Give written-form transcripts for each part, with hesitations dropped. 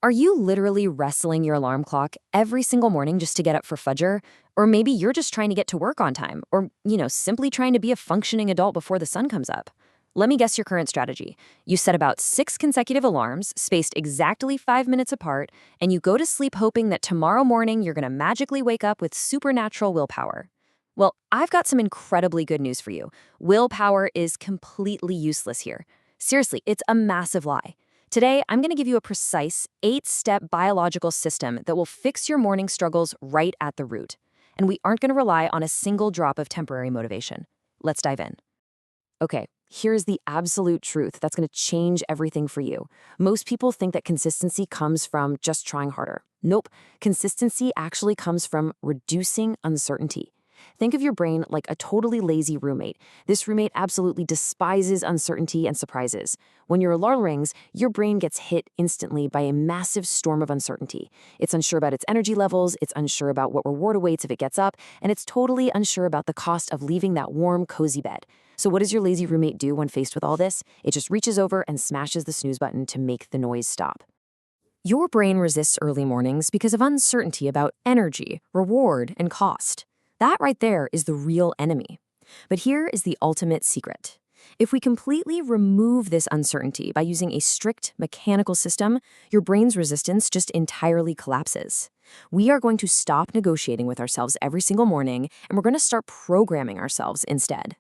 Are you literally wrestling your alarm clock every single morning just to get up for Fajr? Or maybe you're just trying to get to work on time, or, simply trying to be a functioning adult before the sun comes up. Let me guess your current strategy. You set about 6 consecutive alarms, spaced exactly 5 minutes apart, and you go to sleep hoping that tomorrow morning you're going to magically wake up with supernatural willpower. Well, I've got some incredibly good news for you. Willpower is completely useless here. Seriously, it's a massive lie. Today, I'm going to give you a precise 8-step biological system that will fix your morning struggles right at the root. And we aren't going to rely on a single drop of temporary motivation. Let's dive in. Okay, here's the absolute truth that's going to change everything for you. Most people think that consistency comes from just trying harder. Nope, consistency actually comes from reducing uncertainty. Think of your brain like a totally lazy roommate. This roommate absolutely despises uncertainty and surprises. When your alarm rings, your brain gets hit instantly by a massive storm of uncertainty. It's unsure about its energy levels, it's unsure about what reward awaits if it gets up, and it's totally unsure about the cost of leaving that warm, cozy bed. So what does your lazy roommate do when faced with all this? It just reaches over and smashes the snooze button to make the noise stop. Your brain resists early mornings because of uncertainty about energy, reward, and cost. That right there is the real enemy. But here is the ultimate secret. If we completely remove this uncertainty by using a strict mechanical system, your brain's resistance just entirely collapses. We are going to stop negotiating with ourselves every single morning, and we're going to start programming ourselves instead.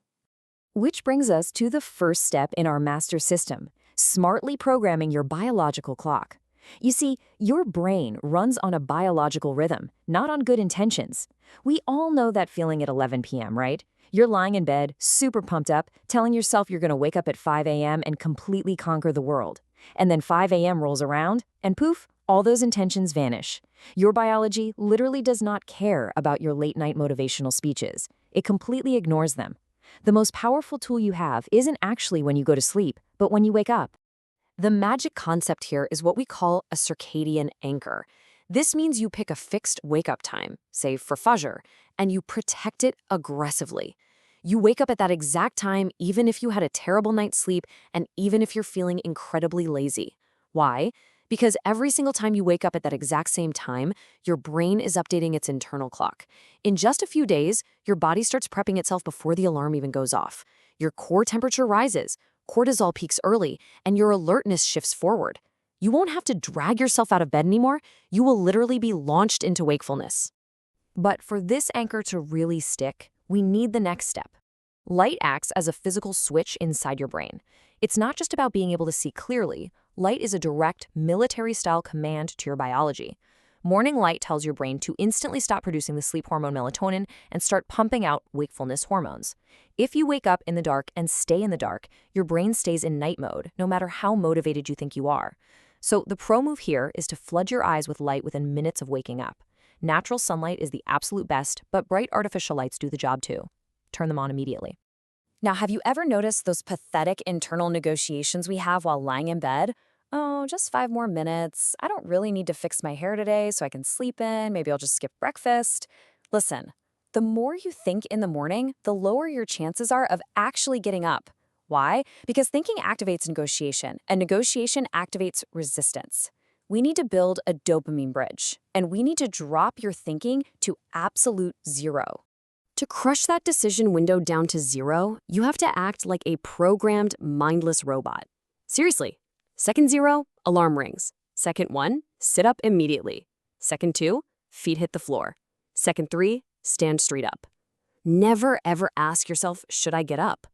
Which brings us to the first step in our master system, smartly programming your biological clock. You see, your brain runs on a biological rhythm, not on good intentions. We all know that feeling at 11 p.m., right? You're lying in bed, super pumped up, telling yourself you're going to wake up at 5 a.m. and completely conquer the world. And then 5 a.m. rolls around, and poof, all those intentions vanish. Your biology literally does not care about your late-night motivational speeches. It completely ignores them. The most powerful tool you have isn't actually when you go to sleep, but when you wake up. The magic concept here is what we call a circadian anchor. This means you pick a fixed wake-up time, say for Fajr, and you protect it aggressively. You wake up at that exact time even if you had a terrible night's sleep and even if you're feeling incredibly lazy. Why? Because every single time you wake up at that exact same time, your brain is updating its internal clock. In just a few days, your body starts prepping itself before the alarm even goes off. Your core temperature rises, cortisol peaks early, and your alertness shifts forward. You won't have to drag yourself out of bed anymore. You will literally be launched into wakefulness. But for this anchor to really stick, we need the next step. Light acts as a physical switch inside your brain. It's not just about being able to see clearly. Light is a direct, military-style command to your biology. Morning light tells your brain to instantly stop producing the sleep hormone melatonin and start pumping out wakefulness hormones. If you wake up in the dark and stay in the dark, your brain stays in night mode, no matter how motivated you think you are. So the pro move here is to flood your eyes with light within minutes of waking up. Natural sunlight is the absolute best, but bright artificial lights do the job too. Turn them on immediately. Now, have you ever noticed those pathetic internal negotiations we have while lying in bed? Oh, just 5 more minutes. I don't really need to fix my hair today so I can sleep in. Maybe I'll just skip breakfast. Listen, the more you think in the morning, the lower your chances are of actually getting up. Why? Because thinking activates negotiation, and negotiation activates resistance. We need to build a dopamine bridge, and we need to drop your thinking to absolute zero. To crush that decision window down to zero, you have to act like a programmed, mindless robot. Seriously. Second 0, alarm rings. Second 1, sit up immediately. Second 2, feet hit the floor. Second 3, stand straight up. Never ever ask yourself, should I get up?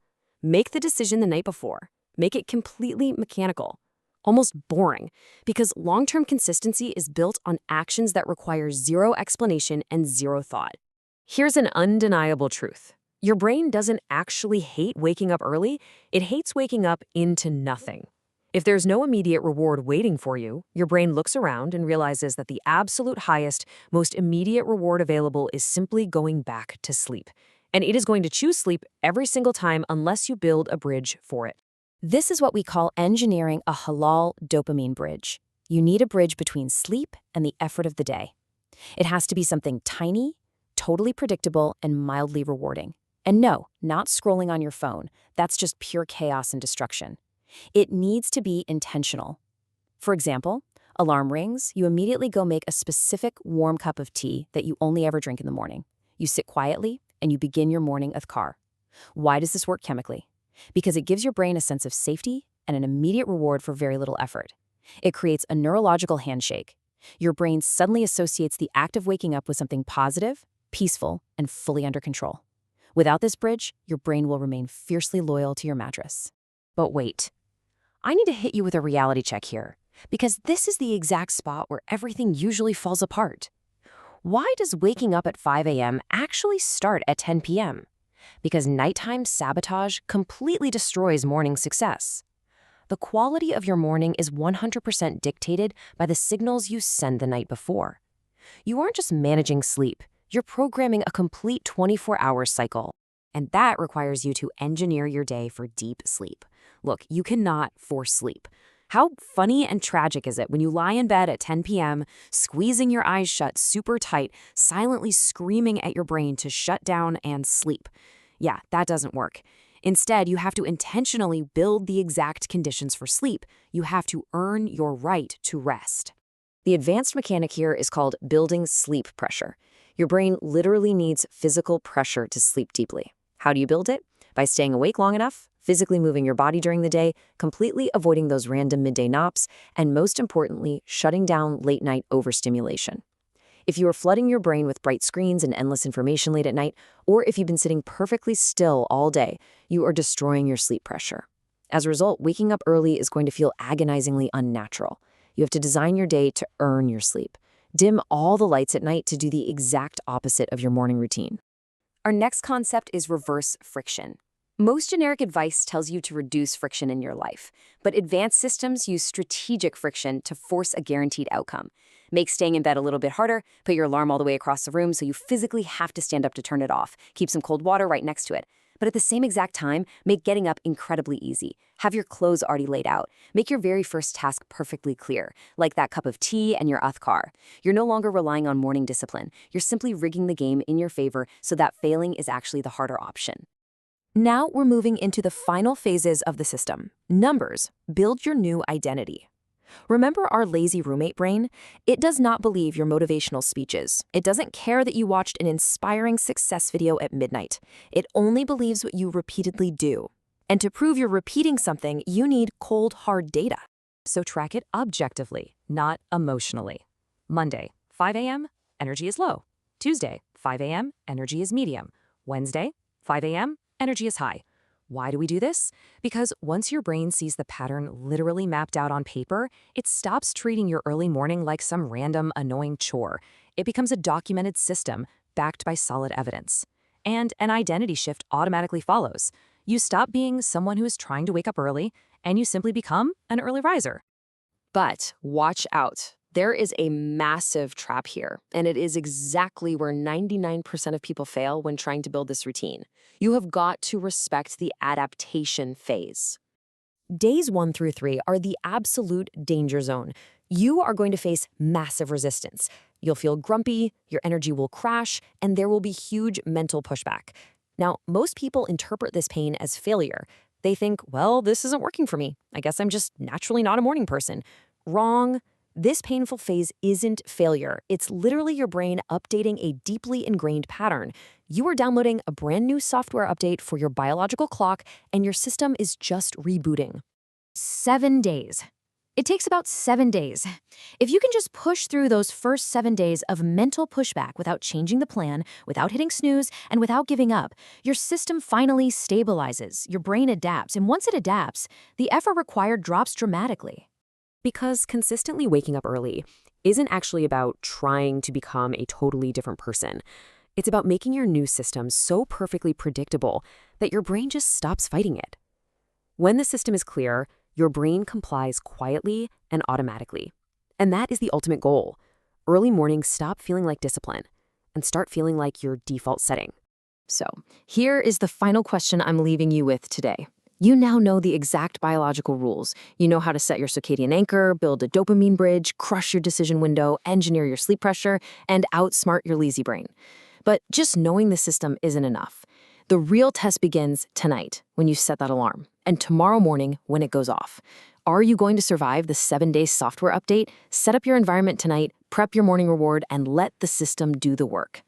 Make the decision the night before. Make it completely mechanical. Almost boring, because long-term consistency is built on actions that require zero explanation and zero thought. Here's an undeniable truth. Your brain doesn't actually hate waking up early, it hates waking up into nothing. If there's no immediate reward waiting for you, your brain looks around and realizes that the absolute highest, most immediate reward available is simply going back to sleep. And it is going to choose sleep every single time unless you build a bridge for it. This is what we call engineering a halal dopamine bridge. You need a bridge between sleep and the effort of the day. It has to be something tiny, totally predictable, and mildly rewarding. And no, not scrolling on your phone. That's just pure chaos and destruction. It needs to be intentional. For example, Alarm rings, you immediately go make a specific warm cup of tea that you only ever drink in the morning. You sit quietly, and you begin your morning athkar. Why does this work chemically? Because it gives your brain a sense of safety and an immediate reward for very little effort. It creates a neurological handshake. Your brain suddenly associates the act of waking up with something positive, peaceful, and fully under control. Without this bridge, your brain will remain fiercely loyal to your mattress. But wait, I need to hit you with a reality check here, because this is the exact spot where everything usually falls apart. Why does waking up at 5 a.m. actually start at 10 p.m.? Because nighttime sabotage completely destroys morning success. The quality of your morning is 100% dictated by the signals you send the night before. You aren't just managing sleep, you're programming a complete 24-hour cycle. And that requires you to engineer your day for deep sleep. Look, you cannot force sleep. How funny and tragic is it when you lie in bed at 10 p.m., squeezing your eyes shut super tight, silently screaming at your brain to shut down and sleep? Yeah, that doesn't work. Instead, you have to intentionally build the exact conditions for sleep. You have to earn your right to rest. The advanced mechanic here is called building sleep pressure. Your brain literally needs physical pressure to sleep deeply. How do you build it? By staying awake long enough, physically moving your body during the day, completely avoiding those random midday naps, and most importantly, shutting down late-night overstimulation. If you are flooding your brain with bright screens and endless information late at night, or if you've been sitting perfectly still all day, you are destroying your sleep pressure. As a result, waking up early is going to feel agonizingly unnatural. You have to design your day to earn your sleep. Dim all the lights at night to do the exact opposite of your morning routine. Our next concept is reverse friction. Most generic advice tells you to reduce friction in your life, but advanced systems use strategic friction to force a guaranteed outcome. Make staying in bed a little bit harder, put your alarm all the way across the room so you physically have to stand up to turn it off, keep some cold water right next to it. But at the same exact time, make getting up incredibly easy. Have your clothes already laid out. Make your very first task perfectly clear, like that cup of tea and your athkar. You're no longer relying on morning discipline. You're simply rigging the game in your favor so that failing is actually the harder option. Now we're moving into the final phases of the system. Numbers. Build your new identity. Remember our lazy roommate brain? It does not believe your motivational speeches. It doesn't care that you watched an inspiring success video at midnight. It only believes what you repeatedly do. And to prove you're repeating something, you need cold, hard data. So track it objectively, not emotionally. Monday, 5 a.m., energy is low. Tuesday, 5 a.m., energy is medium. Wednesday, 5 a.m., energy is high. Why do we do this? Because once your brain sees the pattern literally mapped out on paper, it stops treating your early morning like some random, annoying chore. It becomes a documented system backed by solid evidence. And an identity shift automatically follows. You stop being someone who is trying to wake up early, and you simply become an early riser. But watch out. There is a massive trap here, and it is exactly where 99% of people fail when trying to build this routine. You have got to respect the adaptation phase. Days 1 through 3 are the absolute danger zone. You are going to face massive resistance. You'll feel grumpy, your energy will crash, and there will be huge mental pushback. Now, most people interpret this pain as failure. They think, well, this isn't working for me. I guess I'm just naturally not a morning person. Wrong. This painful phase isn't failure. It's literally your brain updating a deeply ingrained pattern. You are downloading a brand new software update for your biological clock, and your system is just rebooting. 7 days. It takes about 7 days. If you can just push through those first 7 days of mental pushback without changing the plan, without hitting snooze, and without giving up, your system finally stabilizes, your brain adapts, and once it adapts, the effort required drops dramatically. Because consistently waking up early isn't actually about trying to become a totally different person. It's about making your new system so perfectly predictable that your brain just stops fighting it. When the system is clear, your brain complies quietly and automatically. And that is the ultimate goal. Early mornings stop feeling like discipline and start feeling like your default setting. So, here is the final question I'm leaving you with today. You now know the exact biological rules. You know how to set your circadian anchor, build a dopamine bridge, crush your decision window, engineer your sleep pressure, and outsmart your lazy brain. But just knowing the system isn't enough. The real test begins tonight when you set that alarm, and tomorrow morning when it goes off. Are you going to survive the 7-day software update? Set up your environment tonight, prep your morning reward, and let the system do the work.